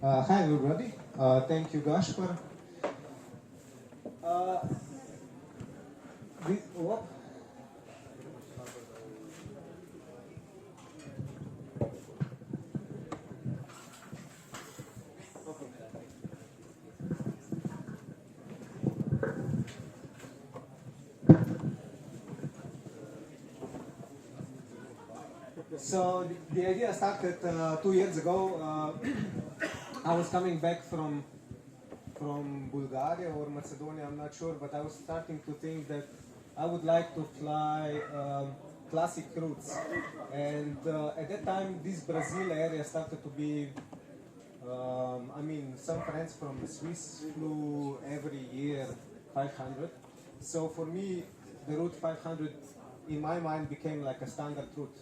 Hi everybody, thank you Gaspar. Whoop. So the idea started 2 years ago. I was coming back from Bulgaria or Macedonia, I'm not sure, but I was starting to think that I would like to fly classic routes. And at that time, this Brazil area started to be, some friends from Swiss flew every year 500. So for me, the route 500 in my mind became like a standard route.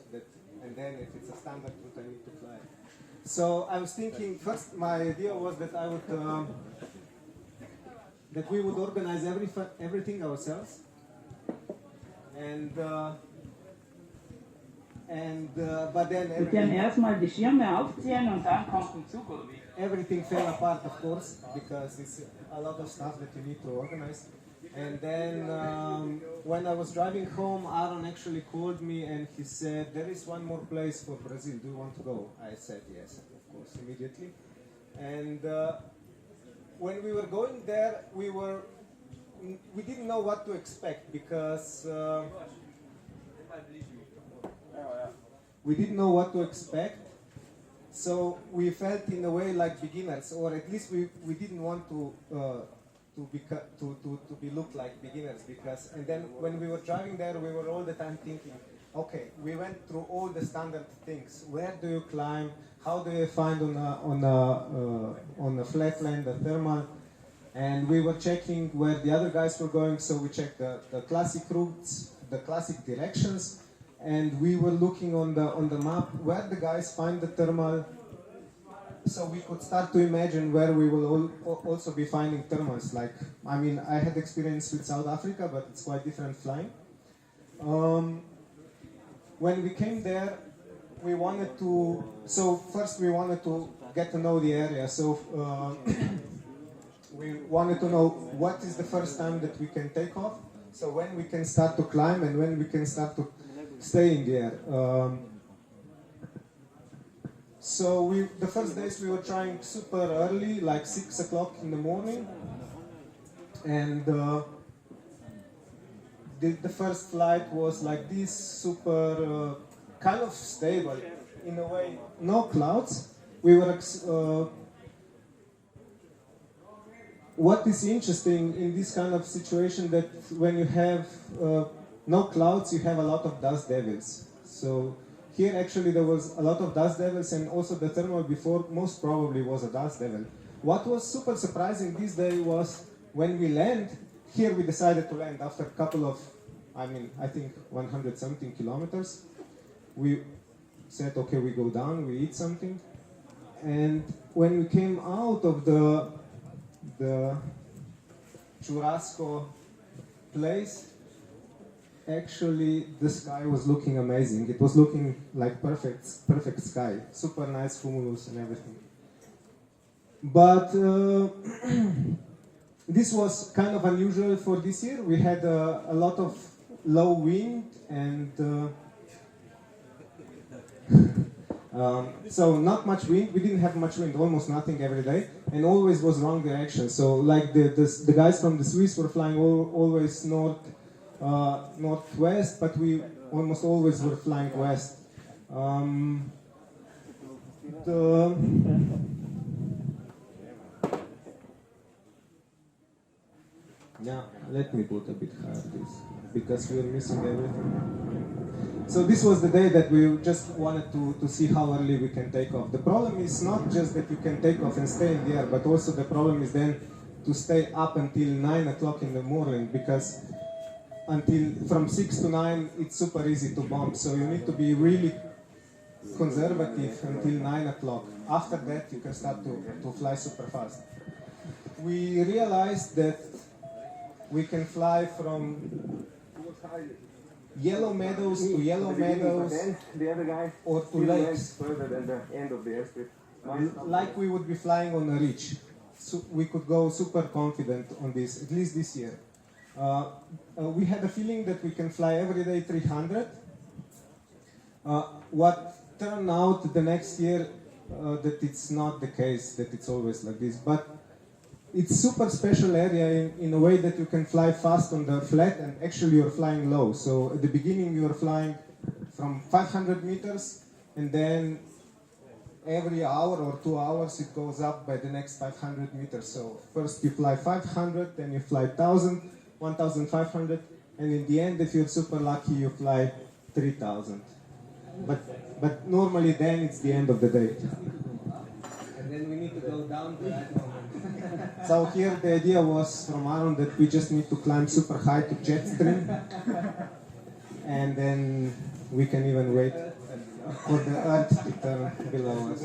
And then if it's a standard route, I need to fly. So I was thinking, first my idea was that I would, that we would organize everything ourselves. But then everything fell apart, of course, because it's a lot of stuff that you need to organize. And then when I was driving home, Aaron actually called me and he said, there is one more place for Brazil, do you want to go? I said yes, of course, immediately. And when we were going there, we didn't know what to expect because we didn't know what to expect. So we felt in a way like beginners, or at least we didn't want to be looked like beginners, because, and then when we were driving there, we were all the time thinking, okay, we went through all the standard things. Where do you climb? How do you find on a flat land the thermal? And we were checking where the other guys were going, so we checked the classic routes, the classic directions, and we were looking on the map where the guys find the thermal, so we could start to imagine where we will also be finding thermals. Like, I had experience with South Africa, but it's quite different flying. When we came there, we wanted to get to know the area. So we wanted to know what is the first time that we can take off, so when we can start to climb and when we can start to stay in the air. So the first days we were trying super early, like 6 o'clock in the morning, and the first flight was like this, super kind of stable in a way, no clouds. We were what is interesting in this kind of situation, that when you have no clouds, you have a lot of dust devils. So here actually there was a lot of dust devils, and also the thermal before most probably was a dust devil. What was super surprising this day was when we land, here we decided to land after a couple of, I think 100 something kilometers. We said, okay, we go down, we eat something. And when we came out of the churrasco place, actually the sky was looking amazing. It was looking like perfect sky, super nice cumulus and everything. But this was kind of unusual for this year. We had a lot of low wind and so not much wind. We didn't have much wind, almost nothing every day, and always was wrong direction. So like the guys from the Swiss were flying always northwest, but we almost always were flying west. Yeah, let me put a bit higher this, because we are missing everything. So this was the day that we just wanted to see how early we can take off. The problem is not just that you can take off and stay in the air, but also the problem is then to stay up until 9 o'clock in the morning, because from 6 to 9 it's super easy to bomb. So you need to be really conservative until 9 o'clock. After that you can start to fly super fast. We realized that we can fly from Yellow Meadows to Yellow Meadows, the other guy or to lakes. further than the end of the airstrip. like we would be flying on a ridge. So we could go super confident on this, at least this year. We had a feeling that we can fly every day 300. What turned out the next year that it's not the case, that it's always like this. But it's super special area in a way that you can fly fast on the flat and actually you're flying low. So at the beginning you're flying from 500 meters and then every hour or 2 hours it goes up by the next 500 meters. So first you fly 500, then you fly 1000, 1500, and in the end if you're super lucky you fly 3000. But normally then it's the end of the day. And then we need to go down to that moment. So here the idea was from Aaron that we just need to climb super high to jet stream. And then we can even wait for the earth to turn below us.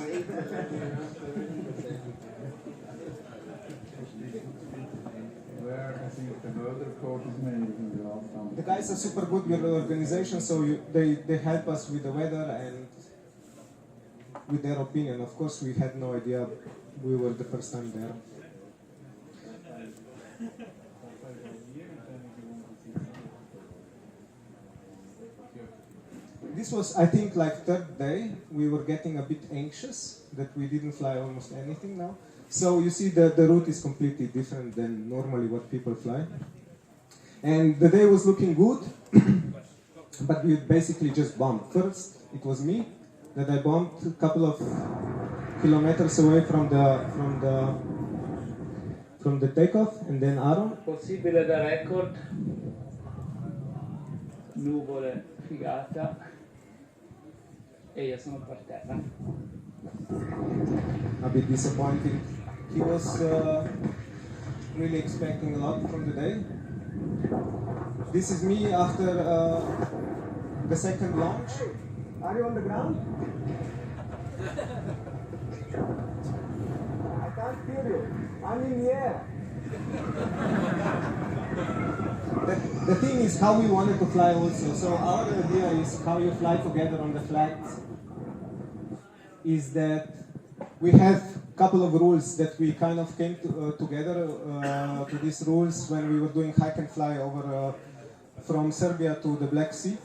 The guys are super good with the organization, so they help us with the weather and with their opinion. Of course, we had no idea. We were the first time there. This was, I think, like third day. We were getting a bit anxious that we didn't fly almost anything now. So you see the route is completely different than normally what people fly. And the day was looking good, but we basically just bombed. First, it was me that I bombed a couple of kilometers away from the takeoff, and then Aaron. Possibile da record, nuvole, figata, e io sono per terra. A bit disappointing. He was really expecting a lot from the day. This is me after the second launch. Are you on the ground? I can't hear you. I'm in the air. The thing is how we wanted to fly also. So our idea is how you fly together on the flat is that we have a couple of rules that we kind of came together to these rules when we were doing hike and fly over from Serbia to the Black Sea.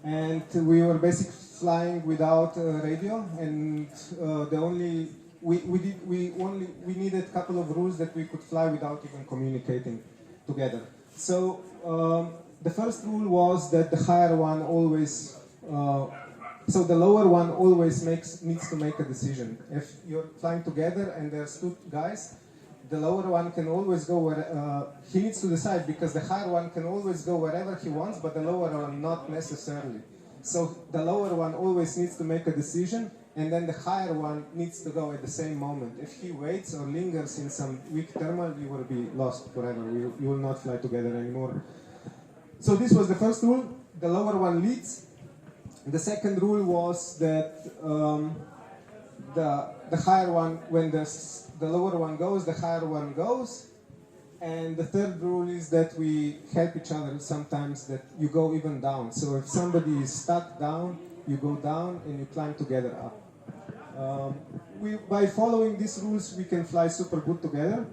And we were basically flying without radio, and we needed a couple of rules that we could fly without even communicating together. So the first rule was that the higher one always, so the lower one always needs to make a decision. If you're flying together and there's two guys, the lower one can always go where he needs to decide, because the higher one can always go wherever he wants, but the lower one not necessarily. So the lower one always needs to make a decision, and then the higher one needs to go at the same moment. If he waits or lingers in some weak thermal, you will be lost forever. You will not fly together anymore. So this was the first rule. The lower one leads. The second rule was that the higher one, when the lower one goes, the higher one goes. And the third rule is that we help each other sometimes, that you go even down. So if somebody is stuck down, you go down and you climb together up. By following these rules, we can fly super good together.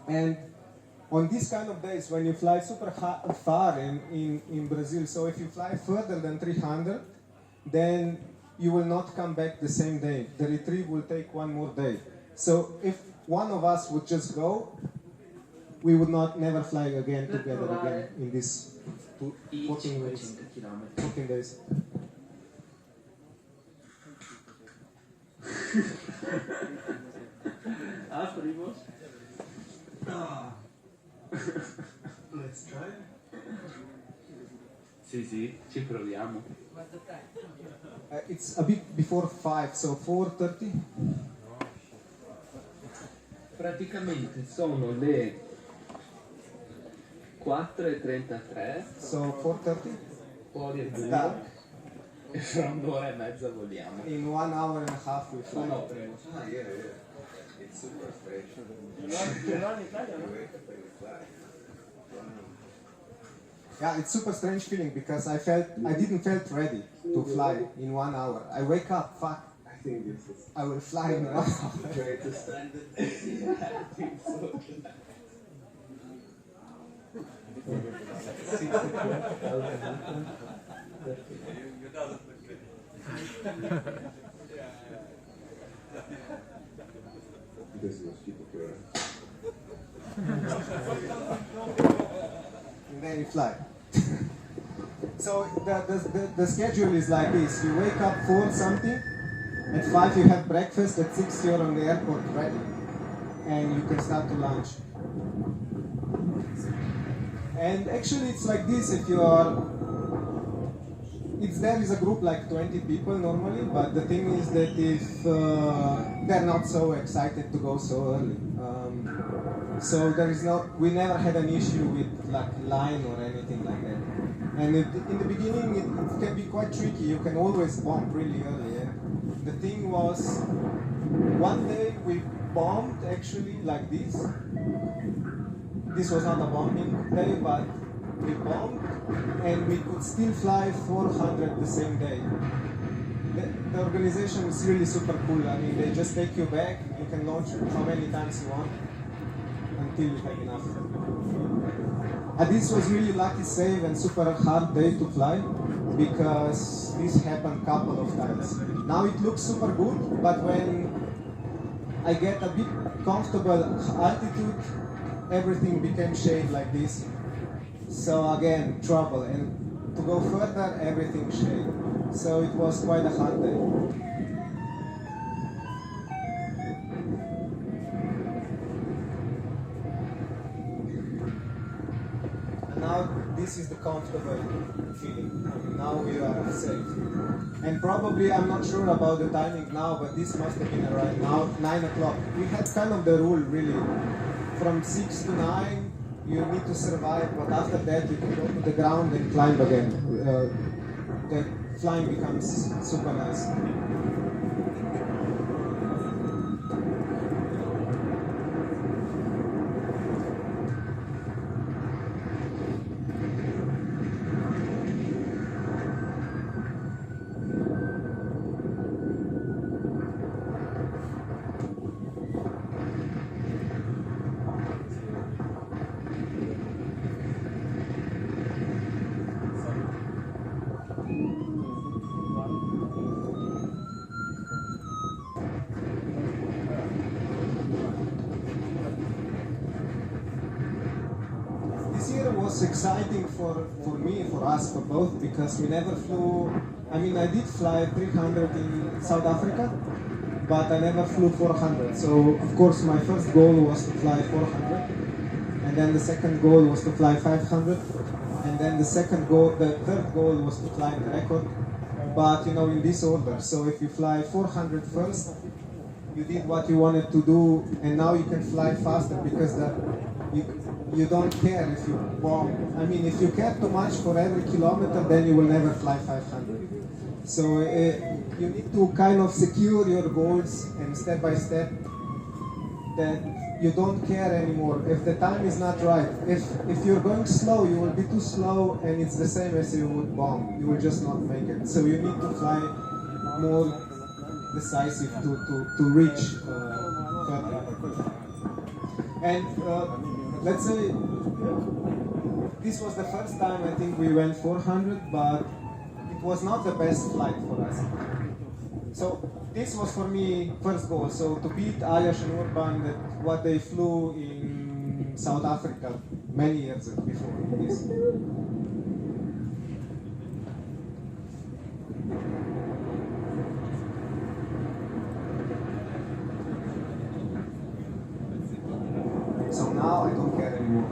And on these kind of days, when you fly super far in Brazil, so if you fly further than 300, then you will not come back the same day. The retrieve will take one more day. So if one of us would just go, we would never fly again together again in this 14 days. Primož? Let's try. Sì, ci proviamo. It's a bit before 5, so 4:30. Praticamente sono le 4:33. So 4:30. Fuori è buio. E fra un'ora e mezza voliamo. In 1 hour and a half we fly. No, Primož. It's super fresh. Yeah, it's super strange feeling because I didn't felt ready to fly in 1 hour. I wake up, fuck, I think this is I will fly now. the greatest. Yeah, I think so. This was people here. And then you fly. So the schedule is like this. You wake up 4 something, at 5 you have breakfast, at 6 you're on the airport ready, and you can start to lunch. And actually it's like this, if you are, there is a group like 20 people normally, but the thing is that if they're not so excited to go so early. So there is we never had an issue with like line or anything like that. And in the beginning it can be quite tricky, you can always bomb really early. And the thing was, one day we bombed actually like this. This was not a bombing day, but we bombed and we could still fly 400 the same day. The organization is really super cool. I mean, they just take you back, you can launch how many times you want until you have enough. And this was really lucky save and super hard day to fly because this happened a couple of times. Now it looks super good, but when I get a bit comfortable altitude, everything became shade like this. So again, trouble, and to go further, everything shade. So it was quite a hard day. And now this is the comfortable feeling. I mean, now we are safe. And probably, I'm not sure about the timing now, but this must have been around now 9 o'clock. We had kind of the rule really, from 6 to 9, you need to survive, but after that you can go to the ground and climb again. The flying becomes super nice. Exciting for me, for us, for both, because we never flew. I mean, I did fly 300 in South Africa, but I never flew 400. So, of course, my first goal was to fly 400, and then the second goal was to fly 500, and then the third goal was to fly the record, but you know, in this order. So, if you fly 400 first, you did what you wanted to do, and now you can fly faster because you don't care if you bomb. I mean, if you care too much for every kilometer, then you will never fly 500. So you need to kind of secure your goals, and step by step, that you don't care anymore. If the time is not right, if you're going slow, you will be too slow, and it's the same as you would bomb. You will just not make it. So you need to fly more decisive to reach further. And let's say this was the first time I think we went 400, but it was not the best flight for us. So this was for me first goal. So to beat Ayash and Urban, what they flew in South Africa many years before this. So now I don't care anymore.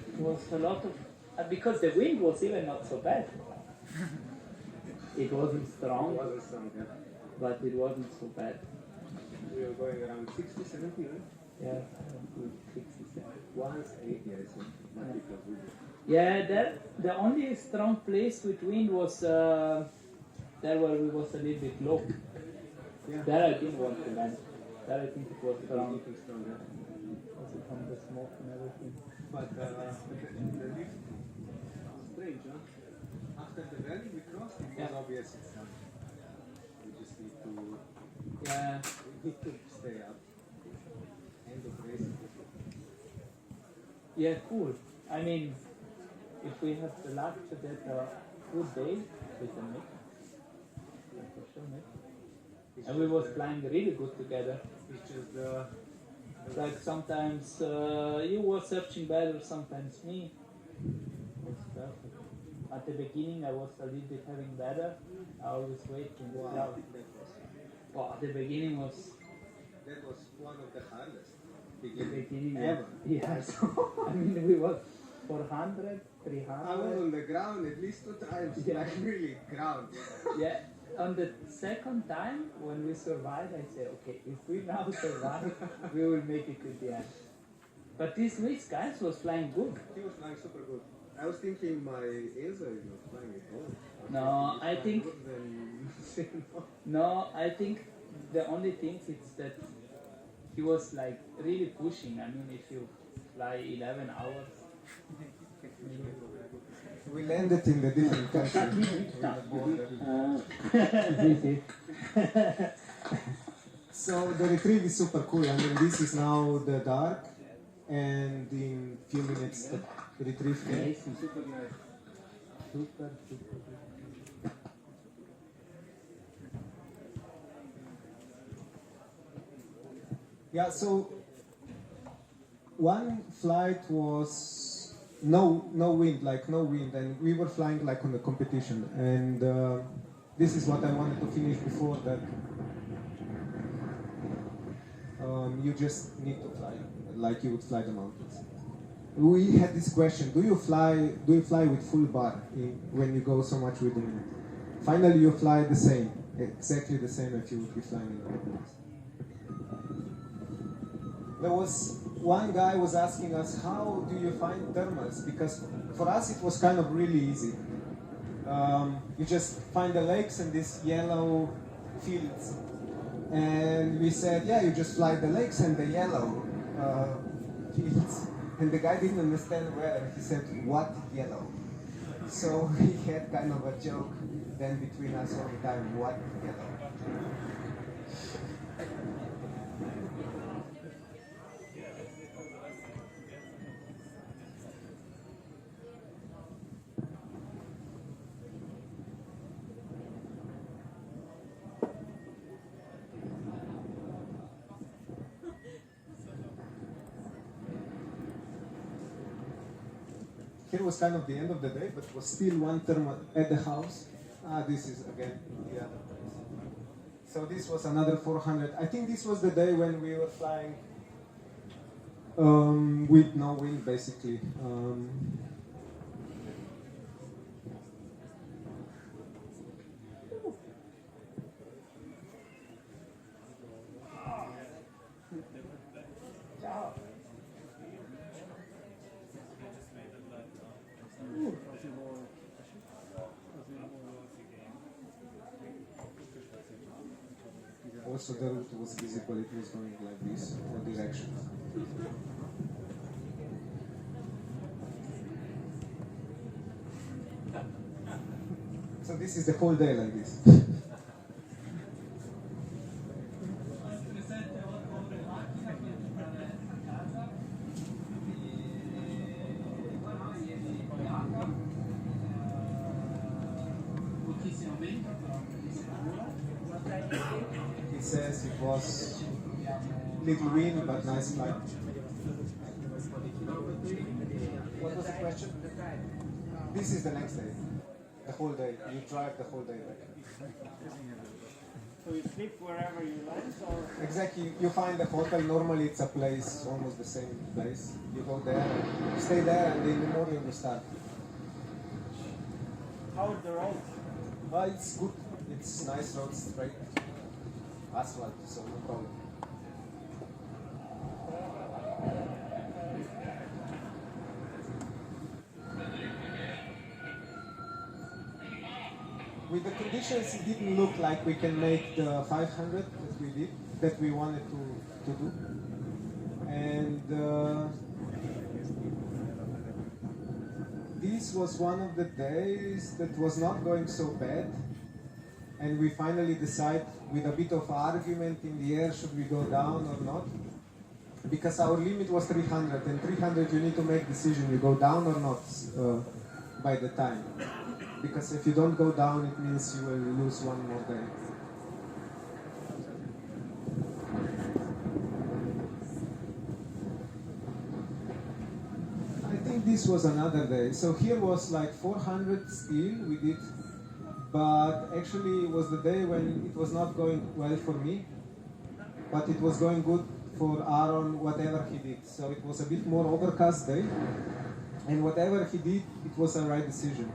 It was a lot of, because the wind was even not so bad. It wasn't strong, but it wasn't so bad. We were going around 60, 70, right? Yeah, good fixes that. One is 80, I think. Not because we did. Yeah, the only strong place with wind was there where we was a little bit low. Yeah. There I didn't want to land. There I think it was strong. Even stronger. Also from the smoke and everything. But the lift, strange, huh? After the valley we crossed, it was Yeah. obvious it's done. We just need to Yeah, stay up. End of race. yeah, cool. I mean, if we have the luck to get a good day, we can make it. Yeah, for sure, make it. And we was flying really good together. It's just Like sometimes you were searching better, sometimes me. It was perfect. At the beginning I was a little bit having better. I always wait in the cloud. But at the beginning was that was one of the hardest the beginning beginning. ever. Yes. I mean we was 400, 300. I was on the ground at least 2 times, Yeah. like really ground. Yeah. On the second time when we survived, I said, okay, if we now survive, we will make it to the end. But this Swiss guys was flying good. He was flying super good. I was thinking my Elsa is not flying at all. No, I think Then, no, I think the only thing is that he was like really pushing. I mean, if you fly 11 hours, We landed in the different country. with the border. So the retrieve is super cool. I mean, this is now the dark, and in few minutes the retrieve can. amazing, super nice. super, super. Yeah, so one flight was no wind, and we were flying like on a competition, and this is what I wanted to finish before that. You just need to fly like you would fly the mountains. We had this question: Do you fly with full bar when you go so much with the wind? Finally, you fly the same, exactly the same if you would be flying in the mountains. There was one guy was asking us, how do you find thermals? Because for us it was kind of really easy. You just find the lakes and these yellow fields. And we said, yeah, you just fly the lakes and the yellow fields. And the guy didn't understand where. He said, what yellow? So we had kind of a joke then between us all the time, what yellow? Here was kind of the end of the day, but was still one thermal at the house. This is again the other place. So this was another 400. I think this was the day when we were flying with no wind, basically. Also, the route was visible, it was going like this, for directions. So this is the whole day like this. He says it was little wind, but nice flight. What was the question? This is the next day. The whole day. You drive the whole day back. So you sleep wherever you land, or Exactly. You find the hotel. Normally it's a place, almost the same place. You go there, you stay there, and in the morning you start. how is the road? It's good. It's nice road, straight asphalt, so no problem. with the conditions, it didn't look like we can make the 500 that we wanted to do. And this was one of the days that was not going so bad. And we finally decide, with a bit of argument in the air, should we go down or not? Because our limit was 300, and 300 you need to make decision, you go down or not by the time. Because if you don't go down, it means you will lose one more day. I think this was another day. So here was like 400 still, we did. But actually it was the day when it was not going well for me, but it was going good for Aaron, whatever he did. So it was a bit more overcast day, and whatever he did, it was a right decision.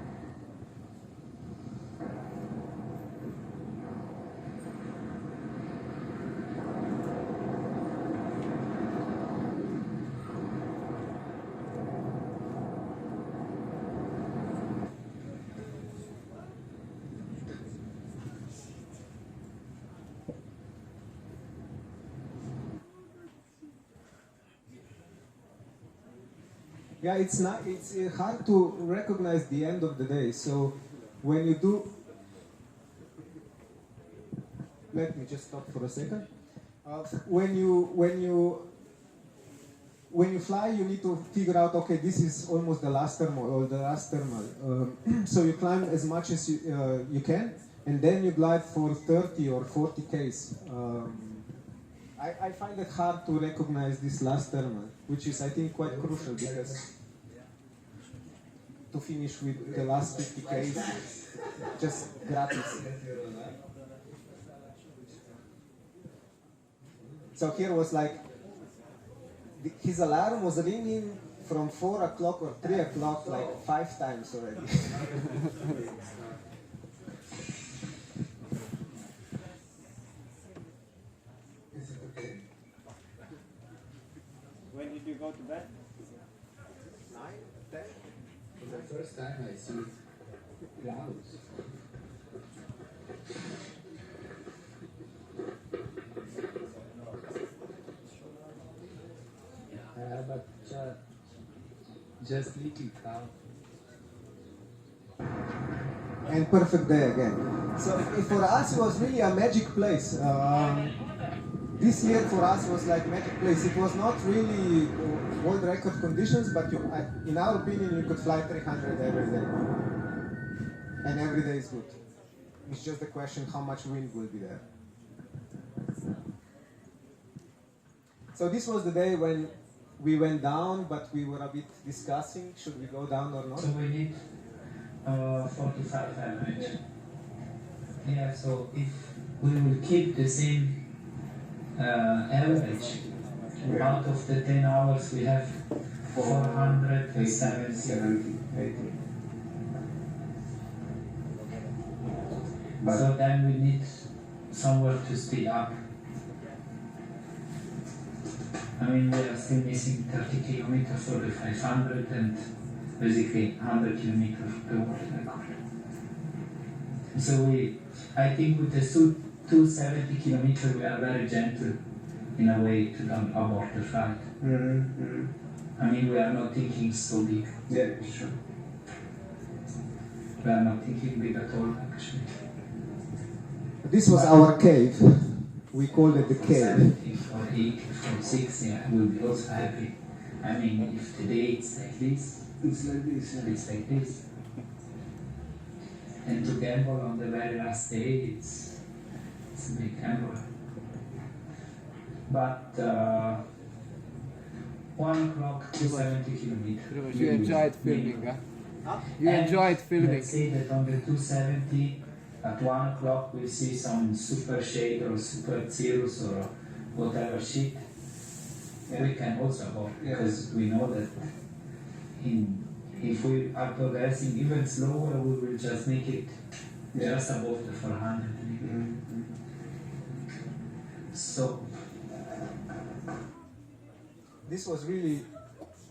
Yeah, it's not. It's hard to recognize the end of the day. So when you do, let me just stop for a second. When you fly, you need to figure out. Okay, this is almost the last thermal or the last thermal. So you climb as much as you can, and then you glide for 30 or 40 Ks. I find it hard to recognize this last thermal, which is, I think, quite crucial, because to finish with the last 50 Ks, just gratis. So here was like, his alarm was ringing from 4 o'clock or 3 o'clock like 5 times already. When did you go to bed? 9, 10. For the first time I see clouds. But just little cloud. And perfect day again. So for us it was really a magic place. This year for us was like magic place. It was not really world record conditions, but in our opinion you could fly 300 every day. And every day is good. It's just the question how much wind will be there. So this was the day when we went down, but we were a bit discussing, should we go down or not? So we need 45 average. Yeah, so if we will keep the same average, out of the 10 hours we have 470. 80. So then we need somewhere to speed up. I mean, we are still missing 30 kilometers for the 500 and basically 100 kilometers per world record. So I think with the 270 kilometers we are very gentle in a way to don't abort the flight. Mm-hmm. I mean, we are not thinking so big. Yeah, sure. We are not thinking big at all, actually. This was our cave. We called it the cave. 70 or 80 or 6, yeah, we'll be also happy. I mean, if today it's like this, It's like this. Yeah. it's like this. And to gamble on the very last day, it's a big gamble. But 1 o'clock to 70 kilometers. You enjoyed filming, huh? You And enjoyed filming. Let's say that on the 270, at 1 o'clock we see some super shade or super cirrus or whatever shit. Yeah. We can also abort, Yeah. because we know that if we are progressing even slower, we will just make it just above the 400. Mm-hmm. So This was really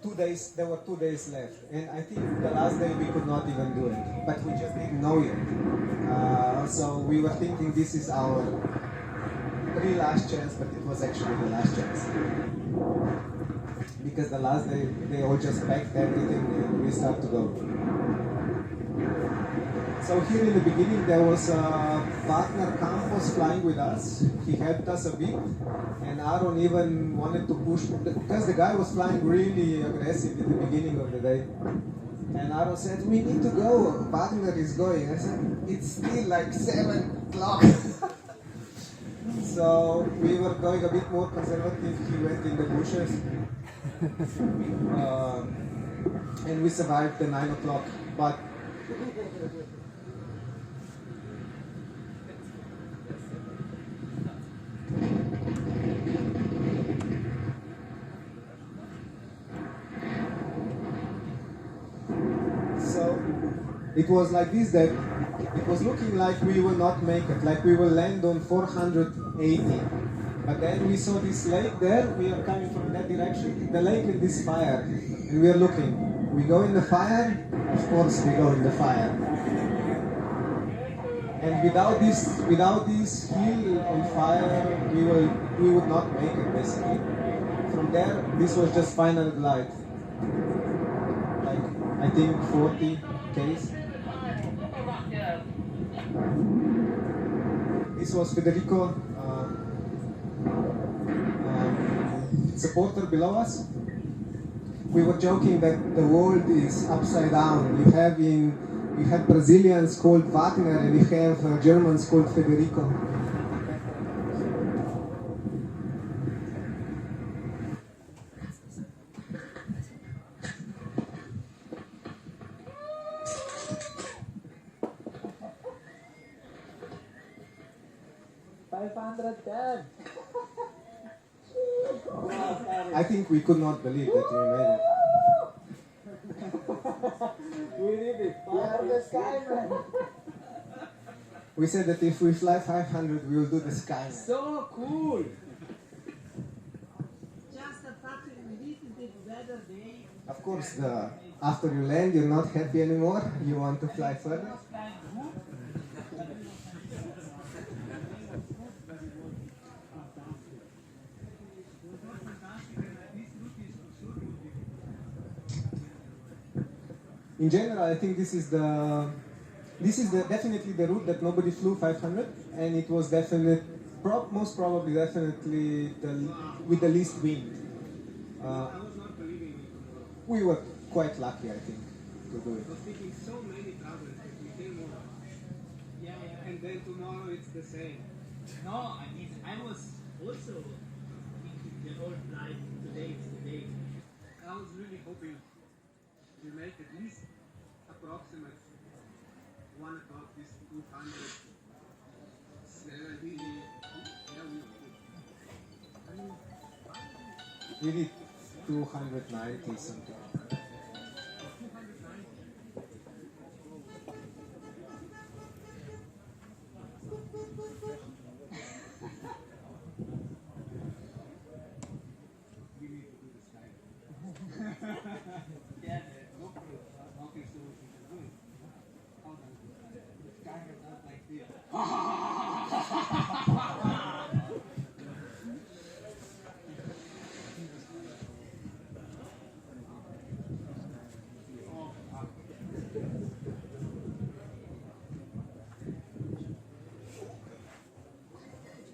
2 days. There were 2 days left, and I think the last day we could not even do it, but we just didn't know yet. So we were thinking this is our really last chance, but it was actually the last chance. Because the last day they all just packed everything and we start to go. So here in the beginning there was Wagner Campos flying with us. He helped us a bit, and Aaron even wanted to push, because the guy was flying really aggressive in the beginning of the day. And Aaron said, we need to go, Wagner is going. I said, it's still like 7 o'clock. So we were going a bit more conservative. He went in the bushes. And we survived the 9 o'clock. But so it was like this, that it was looking like we will not make it, like we will land on 480. But then we saw this lake there, we are coming from that direction, the lake and this fire, and we are looking. We go in the fire, of course we go in the fire. And without this hill on fire, we would not make it basically. From there, this was just final glide. Like, I think 40 Ks. This was Federico, supporter below us. We were joking that the world is upside down. You have Brazilians called Wagner and you have Germans called Federico. I think we could not believe that we made it. We did it. We are the sky, man. We said that if we fly 500, we will do the sky. So cool. Just a little bit better day. Of course, after you land, you're not happy anymore. You want to fly further. In general, I think this is definitely the route that nobody flew 500, and it was most probably with the least wind. I was not believing it. We were quite lucky, I think, to do it. I was thinking so many travelers that we came over. Yeah. And then tomorrow it's the same. No, I mean, I was also thinking the whole flight, today is the day. I was really hoping we make at least approximate 1 o'clock, this 270. Yeah, We did 290 something.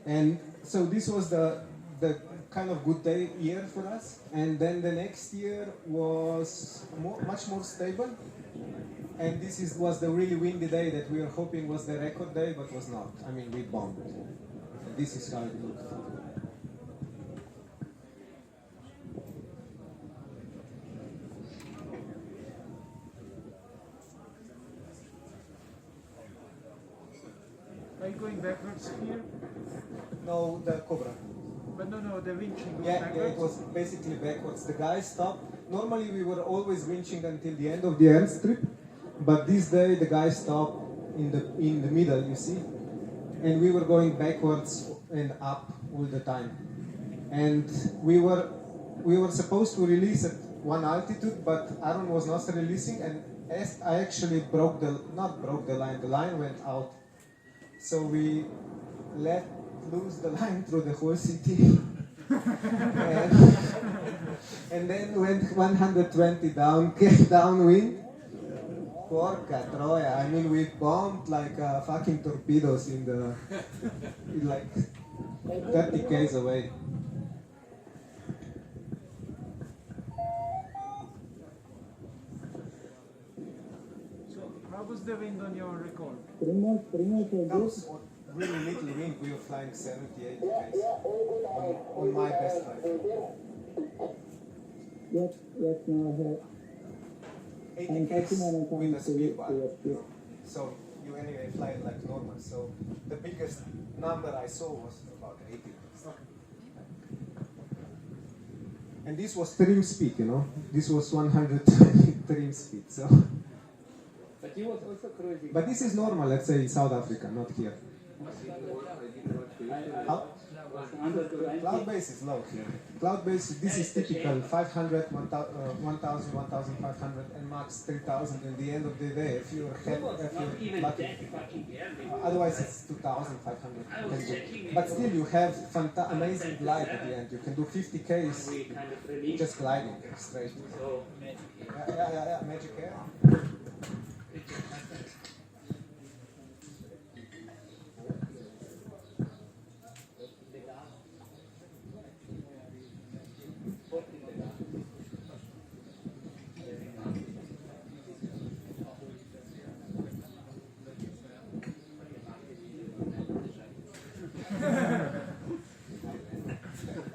And so this was the kind of good year for us. And then the next year was much more stable. And was the really windy day that we were hoping was the record day, but was not. I mean, we bombed. And this is how it looked. Are you going backwards here? No, the Cobra. But no, the winching goes Yeah, backwards. it was basically backwards. The guy stopped. Normally we were always winching until the end of the airstrip, but this day the guy stopped in the middle, you see, and we were going backwards and up all the time. And we were supposed to release at one altitude, but Aaron was not releasing, and as I actually not broke the line went out. So we let loose the line through the whole city. and then went 120 downwind. Porca troia, I mean we bombed like fucking torpedoes in like 30 k's away. So, how was the wind on your record? That was really little wind, we were flying 70, 80 k's on my best flight. Yes, now I have. 80 k's with a speed bar. So you anyway fly it like normal. So the biggest number I saw was about 80 k's. And this was trim speed, you know. This was 120 trim speed. So. But he was also cruising. But this is normal, let's say in South Africa, not here. Cloud base is low here. Cloud base, this is typical 500, 1,000, 1,500, and max 3,000. In the end of the day, if you're lucky. Otherwise, it's 2,500. But still, you have amazing glide at the end. You can do 50 k's just gliding straight. Yeah, magic air.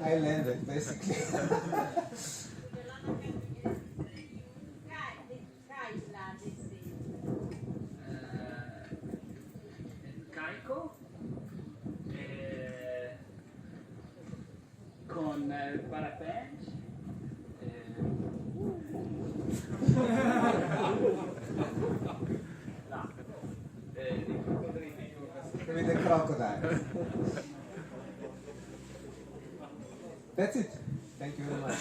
I landed basically. Carico con parapente. With the crocodile. That's it. Thank you very much.